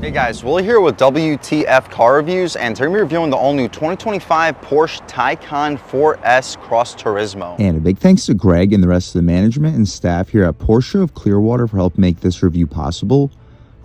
Hey guys, Willie here with W.T.F car reviews, and today we're reviewing the all-new 2025 Porsche Taycan 4S Cross Turismo. And a big thanks to Greg and the rest of the management and staff here at Porsche of Clearwater for helping make this review possible.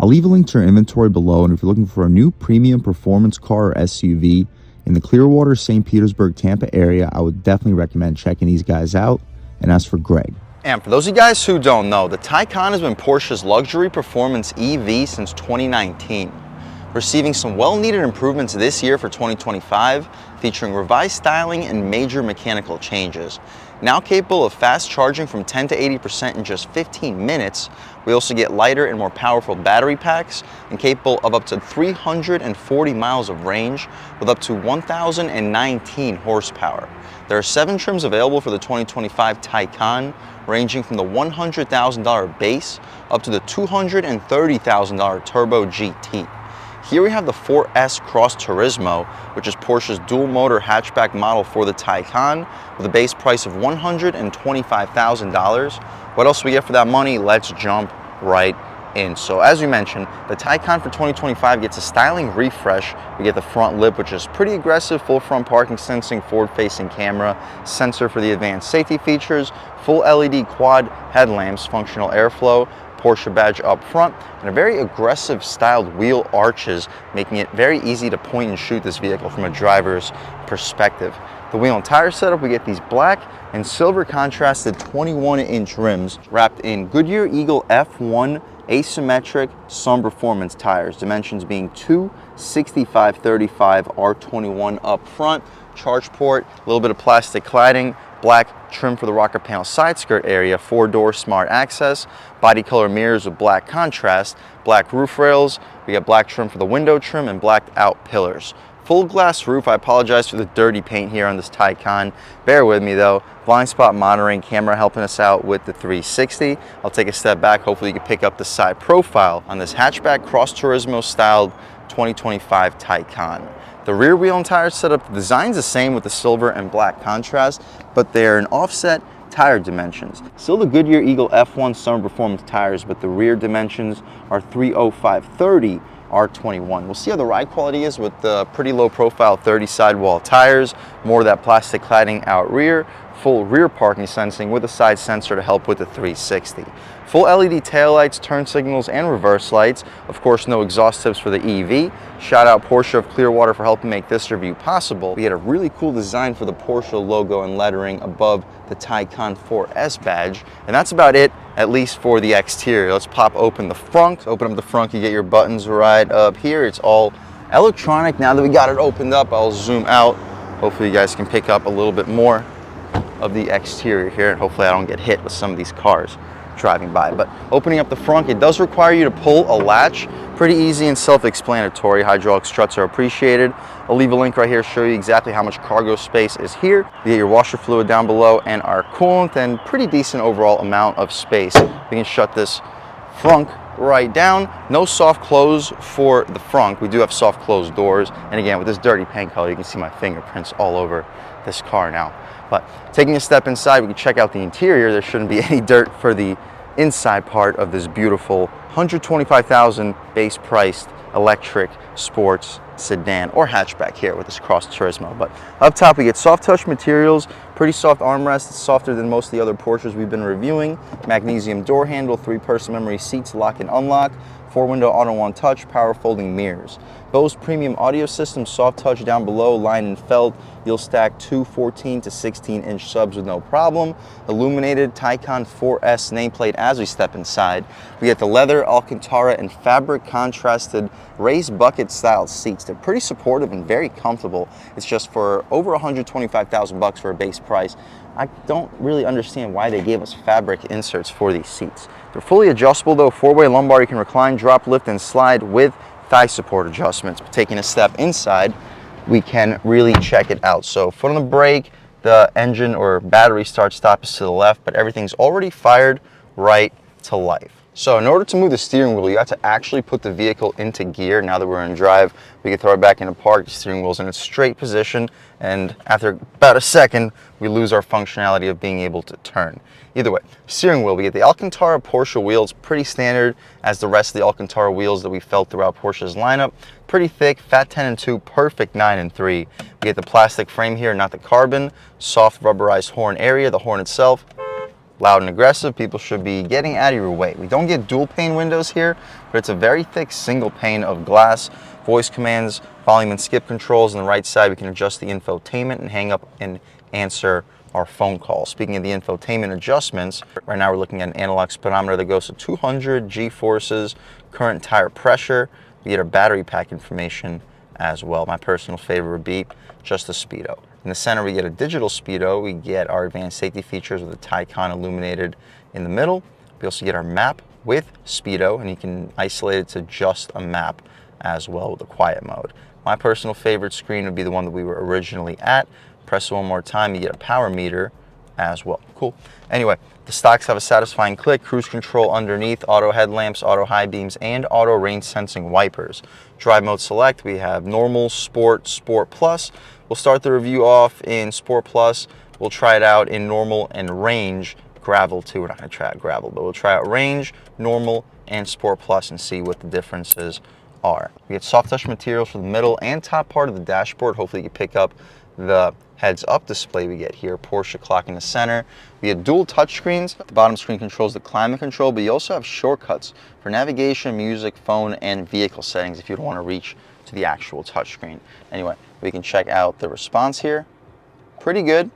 I'll leave a link to our inventory below, and if you're looking for a new premium performance car or SUV in the Clearwater, St. Petersburg, Tampa area, I would definitely recommend checking these guys out. And as for Greg. And for those of you guys who don't know, the Taycan has been Porsche's luxury performance EV since 2019, receiving some well-needed improvements this year for 2025, featuring revised styling and major mechanical changes. Now capable of fast charging from 10 to 80% in just 15 minutes, we also get lighter and more powerful battery packs and capable of up to 340 miles of range with up to 1,019 horsepower. There are 7 trims available for the 2025 Taycan, ranging from the $100,000 base up to the $230,000 Turbo GT. Here we have the 4S Cross Turismo, which is Porsche's dual-motor hatchback model for the Taycan, with a base price of $125,000. What else do we get for that money? Let's jump right in. So as we mentioned, the Taycan for 2025 gets a styling refresh. We get the front lip, which is pretty aggressive, full front parking sensing, forward-facing camera, sensor for the advanced safety features, full LED quad headlamps, functional airflow, Porsche badge up front, and a very aggressive styled wheel arches, making it very easy to point and shoot this vehicle from a driver's perspective. The wheel and tire setup, we get these black and silver contrasted 21-inch rims wrapped in Goodyear Eagle F1 asymmetric Sun Performance tires, dimensions being 265/35 R21 up front, charge port, a little bit of plastic cladding, black trim for the rocker panel side skirt area, 4-door smart access, body color mirrors with black contrast, black roof rails, we got black trim for the window trim and blacked out pillars. Full glass roof. I apologize for the dirty paint here on this Taycan. Bear with me though. Blind spot monitoring camera helping us out with the 360. I'll take a step back. Hopefully you can pick up the side profile on this hatchback Cross Turismo styled 2025 Taycan. The rear wheel and tire setup, the design's the same with the silver and black contrast, but they're an offset tire dimensions. Still the Goodyear Eagle F1 Summer Performance tires, but the rear dimensions are 305/30 R21. We'll see how the ride quality is with the pretty low profile 30 sidewall tires, more of that plastic cladding out rear, full rear parking sensing with a side sensor to help with the 360. Full LED taillights, turn signals, and reverse lights. Of course, no exhaust tips for the EV. Shout out Porsche of Clearwater for helping make this review possible. We had a really cool design for the Porsche logo and lettering above the Taycan 4S badge. And that's about it, at least for the exterior. Let's pop open the frunk. Open up the frunk, you get your buttons right up here. It's all electronic. Now that we got it opened up, I'll zoom out. Hopefully you guys can pick up a little bit more of the exterior here, and hopefully I don't get hit with some of these cars driving by. But opening up the front, it does require you to pull a latch. Pretty easy and self-explanatory. Hydraulic struts are appreciated. I'll leave a link right here to show you exactly how much cargo space is here. You get your washer fluid down below and our coolant, and pretty decent overall amount of space. We can shut this frunk right down. No soft close for the frunk. We do have soft close doors, and again with this dirty paint color you can see my fingerprints all over this car now. But taking a step inside, we can check out the interior. There shouldn't be any dirt for the inside part of this beautiful $125,000 base priced electric sports sedan or hatchback here with this Cross Turismo. But up top we get soft touch materials, pretty soft armrest. It's softer than most of the other Porsches we've been reviewing. Magnesium door handle, 3-person memory seats, lock and unlock, 4-window auto-on touch, power folding mirrors. Bose premium audio system, soft touch down below, line and felt. You'll stack 2 14 to 16-inch subs with no problem. Illuminated Taycan 4S nameplate as we step inside. We get the leather, Alcantara, and fabric contrasted raised bucket style seats. They're pretty supportive and very comfortable. It's just for over $125,000 for a base price. I don't really understand why they gave us fabric inserts for these seats. They're fully adjustable though, 4-way lumbar, you can recline, drop, lift, and slide with thigh support adjustments. But taking a step inside, we can really check it out. So foot on the brake, the engine or battery start stop is to the left, but everything's already fired right to life. So in order to move the steering wheel, you have to actually put the vehicle into gear. Now that we're in drive, we can throw it back into park. The steering wheel's in its straight position, and after about a second, we lose our functionality of being able to turn. Either way, steering wheel, we get the Alcantara Porsche wheels, pretty standard as the rest of the Alcantara wheels that we felt throughout Porsche's lineup. Pretty thick, fat 10 and 2, perfect 9 and 3. We get the plastic frame here, not the carbon. Soft rubberized horn area, the horn itself. Loud and aggressive, people should be getting out of your way. We don't get dual pane windows here, but it's a very thick single pane of glass. Voice commands, volume and skip controls. On the right side, we can adjust the infotainment and hang up and answer our phone calls. Speaking of the infotainment adjustments, right now we're looking at an analog speedometer that goes to 200 G-forces, current tire pressure. We get our battery pack information as well. My personal favorite would be just the speedo. In the center, we get a digital speedo. We get our advanced safety features with the Taycan illuminated in the middle. We also get our map with speedo, and you can isolate it to just a map as well with the quiet mode. My personal favorite screen would be the one that we were originally at. Press it one more time, you get a power meter as well. Cool. Anyway, the stocks have a satisfying click, cruise control underneath, auto headlamps, auto high beams, and auto rain sensing wipers. Drive mode select, we have normal, sport, sport plus. We'll start the review off in Sport Plus. We'll try it out in normal and range. Gravel too, we're not gonna try out gravel, but we'll try out range, normal, and Sport Plus and see what the differences are. We get soft touch materials for the middle and top part of the dashboard. Hopefully you can pick up the heads up display we get here. Porsche clock in the center. We have dual touch screens. The bottom screen controls the climate control, but you also have shortcuts for navigation, music, phone, and vehicle settings if you don't want to reach to the actual touchscreen. Anyway, we can check out the response here. Pretty good,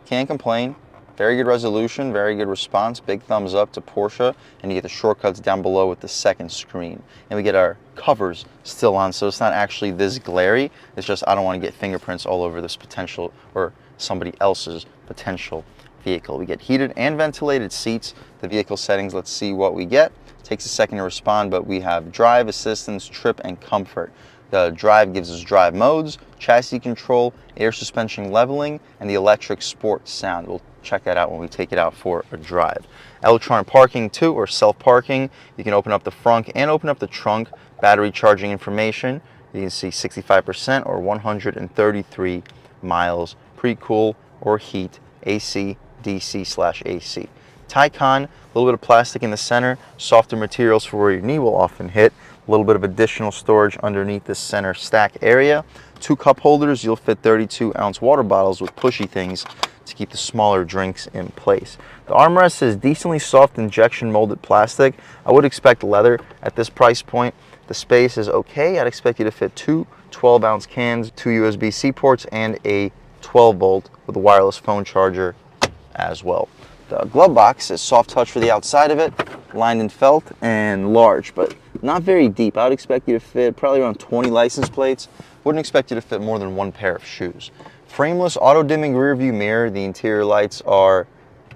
can't complain. Very good resolution, very good response. Big thumbs up to Porsche, and you get the shortcuts down below with the second screen. And we get our covers still on, so it's not actually this glary. It's just I don't want to get fingerprints all over this potential or somebody else's potential vehicle. We get heated and ventilated seats. The vehicle settings, let's see what we get. Takes a second to respond, but we have drive, assistance, trip, and comfort. The drive gives us drive modes, chassis control, air suspension leveling, and the electric sport sound. We'll check that out when we take it out for a drive. Electronic parking too, or self-parking. You can open up the frunk and open up the trunk. Battery charging information. You can see 65% or 133 miles. Pre-cool or heat, AC, DC/AC. Taycan, a little bit of plastic in the center, softer materials for where your knee will often hit. A little bit of additional storage underneath the center stack area. 2 cup holders, you'll fit 32-ounce water bottles with pushy things to keep the smaller drinks in place. The armrest is decently soft injection molded plastic. I would expect leather at this price point. The space is okay. I'd expect you to fit 2 12-ounce cans, 2 USB-C ports, and a 12-volt with a wireless phone charger as well. The glove box is soft touch for the outside of it, lined in felt and large, but not very deep. I would expect you to fit probably around 20 license plates. Wouldn't expect you to fit more than 1 pair of shoes. Frameless auto-dimming rear view mirror. The interior lights are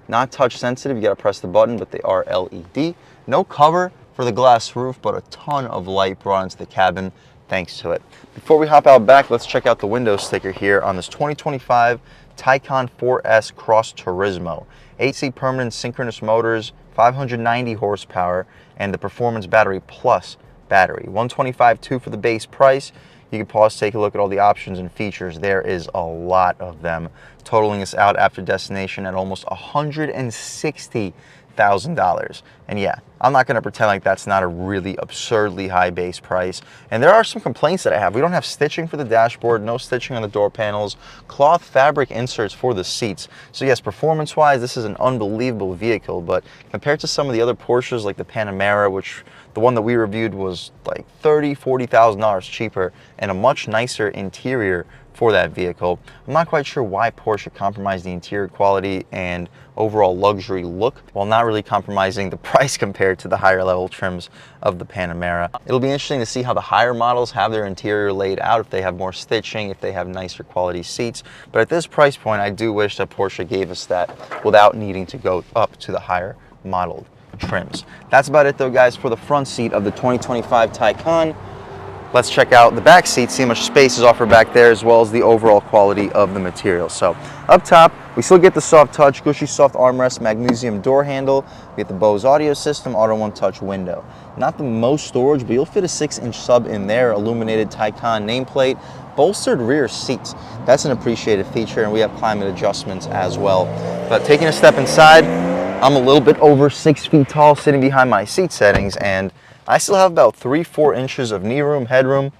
not touch sensitive. You gotta press the button, but they are LED. No cover for the glass roof, but a ton of light brought into the cabin thanks to it. Before we hop out back, let's check out the window sticker here on this 2025 Taycan 4S Cross Turismo. 8C permanent synchronous motors, 590 horsepower, and the Performance Battery Plus battery. $125,200 for the base price. You can pause, take a look at all the options and features. There is a lot of them, totaling us out after destination at almost $160,000. And yeah, I'm not going to pretend like that's not a really absurdly high base price. And there are some complaints that I have. We don't have stitching for the dashboard, no stitching on the door panels, cloth fabric inserts for the seats. So yes, performance-wise, this is an unbelievable vehicle, but compared to some of the other Porsches like the Panamera, which the one that we reviewed was like $30,000, $40,000 cheaper and a much nicer interior for that vehicle. I'm not quite sure why Porsche compromised the interior quality and overall luxury look while not really compromising the price compared to the higher level trims of the Panamera. It'll be interesting to see how the higher models have their interior laid out, if they have more stitching, if they have nicer quality seats. But at this price point, I do wish that Porsche gave us that without needing to go up to the higher modeled trims. That's about it though, guys, for the front seat of the 2025 Taycan. Let's check out the back seat, see how much space is offered back there, as well as the overall quality of the material. So up top, We still get the soft touch, cushy soft armrest, magnesium door handle. We get the Bose audio system, auto one-touch window. Not the most storage, but you'll fit a 6-inch sub in there, illuminated Taycan nameplate, bolstered rear seats. That's an appreciated feature, and we have climate adjustments as well. But taking a step inside, I'm a little bit over 6 feet tall sitting behind my seat settings, and I still have about 3-4 inches of knee room, headroom.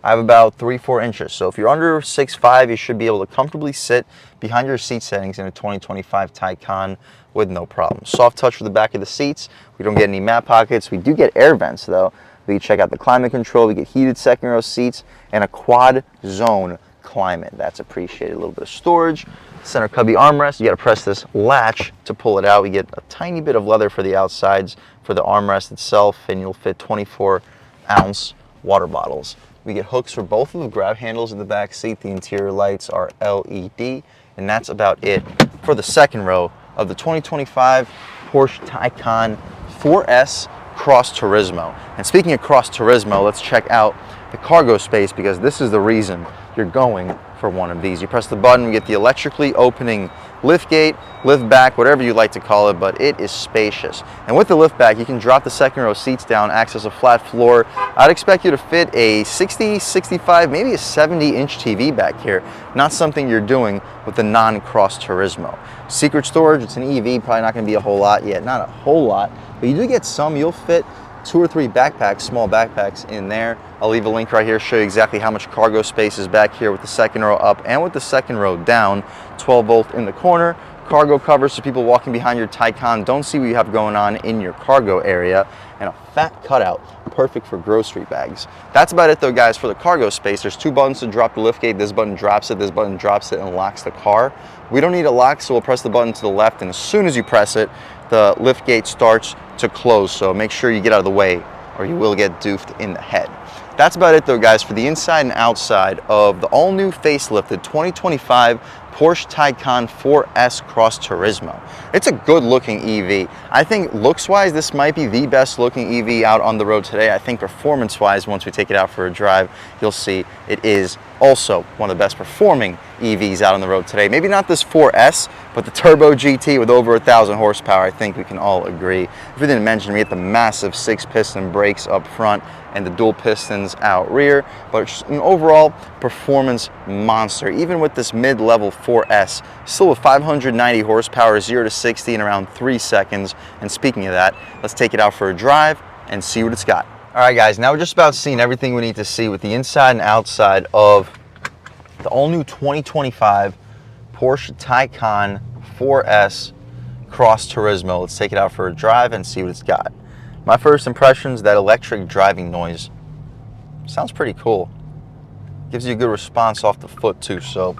I have about 3-4 inches. So if you're under 6'5", you should be able to comfortably sit behind your seat settings in a 2025 Taycan with no problem. Soft touch for the back of the seats. We don't get any mat pockets. We do get air vents though. We can check out the climate control. We get heated second row seats and a quad zone climate. That's appreciated. A little bit of storage. Center cubby armrest. You got to press this latch to pull it out. We get a tiny bit of leather for the outsides for the armrest itself, and you'll fit 24-ounce water bottles. We get hooks for both of the grab handles in the back seat. The interior lights are LED, and that's about it for the second row of the 2025 Porsche Taycan 4S Cross Turismo. And speaking of Cross Turismo, let's check out the cargo space, because this is the reason you're going for one of these. You press the button, you get the electrically opening lift gate, lift back, whatever you like to call it, but it is spacious. And with the lift back, you can drop the second row seats down, access a flat floor. I'd expect you to fit a 60, 65, maybe a 70-inch TV back here. Not something you're doing with the non-Cross Turismo. Secret storage, it's an EV, probably not gonna be a whole lot yet, not a whole lot, but you do get some. You'll fit 2 or 3 backpacks, small backpacks in there. I'll leave a link right here, show you exactly how much cargo space is back here with the second row up and with the second row down. 12 volt in the corner, cargo covers so people walking behind your Taycan don't see what you have going on in your cargo area, and a fat cutout, perfect for grocery bags. That's about it though, guys, for the cargo space. There's 2 buttons to drop the lift gate. This button drops it, this button drops it and locks the car. We don't need a lock, so we'll press the button to the left, and as soon as you press it, the lift gate starts to close, so make sure you get out of the way or you will get doofed in the head. That's about it though, guys, for the inside and outside of the all-new facelifted 2025 Porsche Taycan 4S Cross Turismo. It's a good looking EV. I think looks-wise, this might be the best looking EV out on the road today. I think performance-wise, once we take it out for a drive, you'll see it is also one of the best performing EVs out on the road today. Maybe not this 4S, but the Turbo GT with over 1,000 horsepower, I think we can all agree. If we didn't mention, we get the massive 6-piston brakes up front and the dual pistons out rear, but just an overall performance monster. Even with this mid-level 4S, still with 590 horsepower, 0 to 60 in around 3 seconds. And speaking of that, let's take it out for a drive and see what it's got. All right, guys, now we're just about seeing everything we need to see with the inside and outside of the all-new 2025 Porsche Taycan 4S Cross Turismo. Let's take it out for a drive and see what it's got. My first impressions, that electric driving noise sounds pretty cool. Gives you a good response off the foot too, so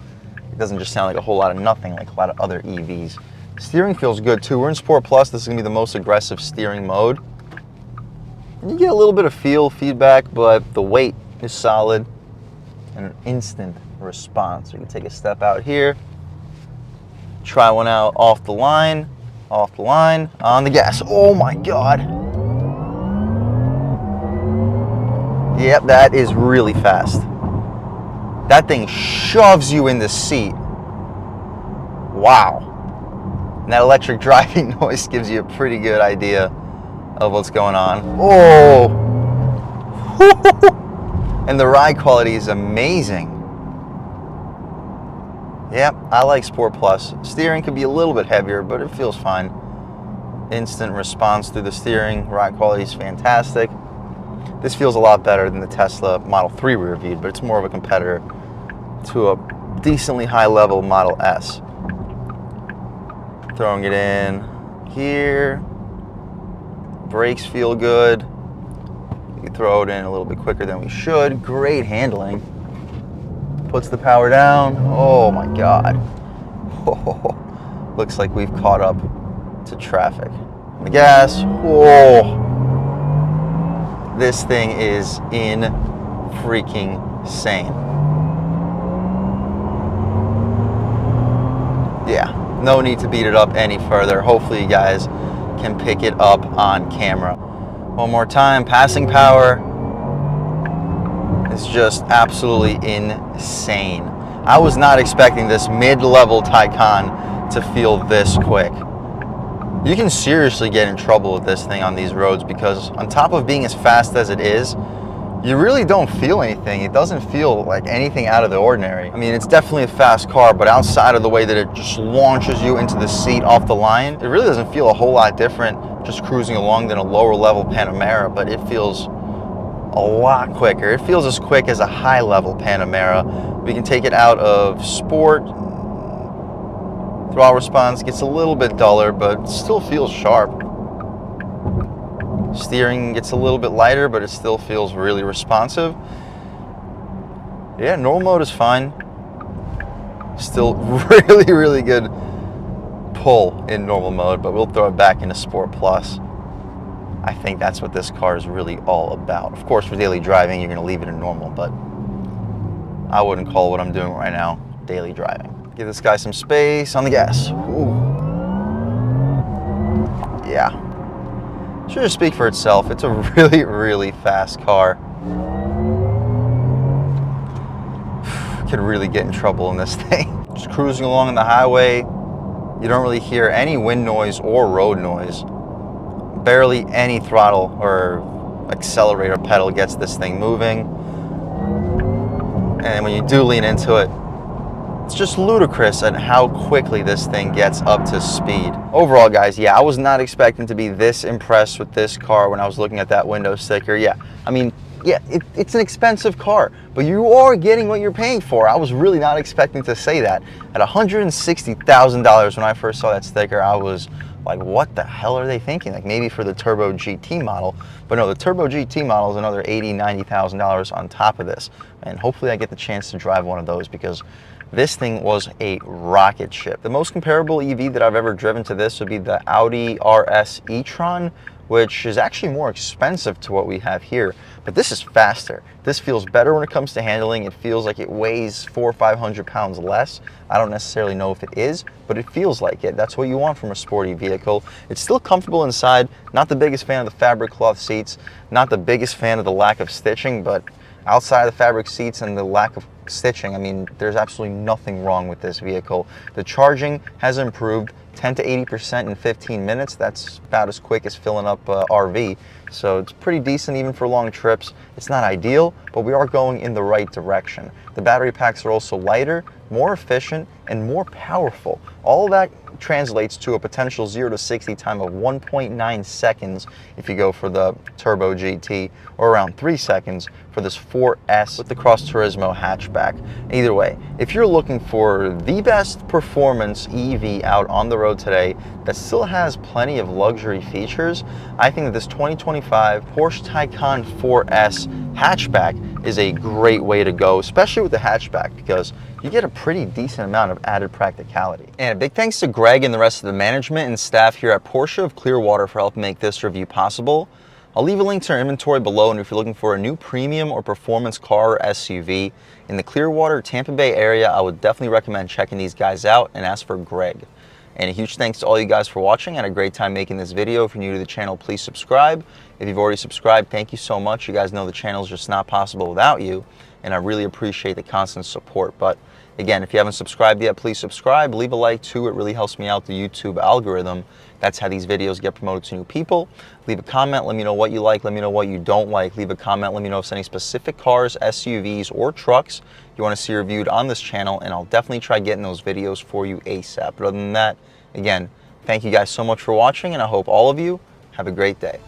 it doesn't just sound like a whole lot of nothing like a lot of other EVs. Steering feels good too. We're in Sport Plus. This is gonna be the most aggressive steering mode. And you get a little bit of feedback, but the weight is solid and an instant response. You can take a step out here, try one out off the line, on the gas. Oh my God. Yep, that is really fast. That thing shoves you in the seat. Wow. And that electric driving noise gives you a pretty good idea of what's going on. Oh. And the ride quality is amazing. Yep, I like Sport Plus. Steering could be a little bit heavier, but it feels fine. Instant response through the steering. Ride quality is fantastic. This feels a lot better than the Tesla Model 3 we reviewed, but it's more of a competitor to a decently high level Model S. Throwing it in here. Brakes feel good. You can throw it in a little bit quicker than we should. Great handling. Puts the power down. Oh my God. Looks like we've caught up to traffic. The gas. Oh. This thing is in freaking sane. Yeah, no need to beat it up any further. Hopefully you guys can pick it up on camera. One more time, passing power is just absolutely insane. I was not expecting this mid-level Taycan to feel this quick. You can seriously get in trouble with this thing on these roads because on top of being as fast as it is, you really don't feel anything. It doesn't feel like anything out of the ordinary. I mean, it's definitely a fast car, but outside of the way that it just launches you into the seat off the line, it really doesn't feel a whole lot different just cruising along than a lower level Panamera, but it feels a lot quicker. It feels as quick as a high level Panamera. We can take it out of sport. Throttle response gets a little bit duller, but still feels sharp. Steering gets a little bit lighter, but it still feels really responsive. Yeah, normal mode is fine. Still really, really good pull in normal mode, but we'll throw it back into Sport Plus. I think that's what this car is really all about. Of course, for daily driving, you're going to leave it in normal, but I wouldn't call what I'm doing right now daily driving. Give this guy some space on the gas. Ooh. Yeah. Should just speak for itself. It's a really, really fast car. Could really get in trouble in this thing. Just cruising along the highway, you don't really hear any wind noise or road noise. Barely any throttle or accelerator pedal gets this thing moving. And when you do lean into it, it's just ludicrous at how quickly this thing gets up to speed. Overall, guys, yeah, I was not expecting to be this impressed with this car when I was looking at that window sticker. Yeah, I mean, yeah, it's an expensive car, but you are getting what you're paying for. I was really not expecting to say that. At $160,000 when I first saw that sticker, I was like, what the hell are they thinking? Like maybe for the Turbo GT model, but no, the Turbo GT model is another $80,000, $90,000 on top of this. And hopefully I get the chance to drive one of those because this thing was a rocket ship. The most comparable EV that I've ever driven to this would be the Audi RS e-tron, which is actually more expensive to what we have here, but this is faster. This feels better when it comes to handling. It feels like it weighs 400 or 500 pounds less. I don't necessarily know if it is, but it feels like it. That's what you want from a sporty vehicle. It's still comfortable inside. Not the biggest fan of the fabric cloth seats, not the biggest fan of the lack of stitching, but outside of the fabric seats and the lack of stitching, I mean, there's absolutely nothing wrong with this vehicle. The charging has improved 10 to 80% in 15 minutes. That's about as quick as filling up RV. So it's pretty decent even for long trips. It's not ideal, but we are going in the right direction. The battery packs are also lighter, more efficient, and more powerful. All of that translates to a potential 0 to 60 time of 1.9 seconds if you go for the Turbo GT, or around 3 seconds for this 4S with the Cross Turismo hatchback. Either way, if you're looking for the best performance EV out on the road today that still has plenty of luxury features, I think that this 2025 Porsche Taycan 4S hatchback is a great way to go, especially with the hatchback, because you get a pretty decent amount of added practicality. And a big thanks to Greg and the rest of the management and staff here at Porsche of Clearwater for helping make this review possible. I'll leave a link to our inventory below, and if you're looking for a new premium or performance car or SUV in the Clearwater, Tampa Bay area, I would definitely recommend checking these guys out and ask for Greg. And a huge thanks to all you guys for watching. I had a great time making this video. If you're new to the channel, please subscribe. If you've already subscribed, thank you so much. You guys know the channel is just not possible without you, and I really appreciate the constant support. But again, if you haven't subscribed yet, please subscribe. Leave a like too. It really helps me out the YouTube algorithm. That's how these videos get promoted to new people. Leave a comment. Let me know what you like. Let me know what you don't like. Leave a comment. Let me know if there's any specific cars, SUVs, or trucks you want to see reviewed on this channel, and I'll definitely try getting those videos for you ASAP. But other than that, again, thank you guys so much for watching, and I hope all of you have a great day.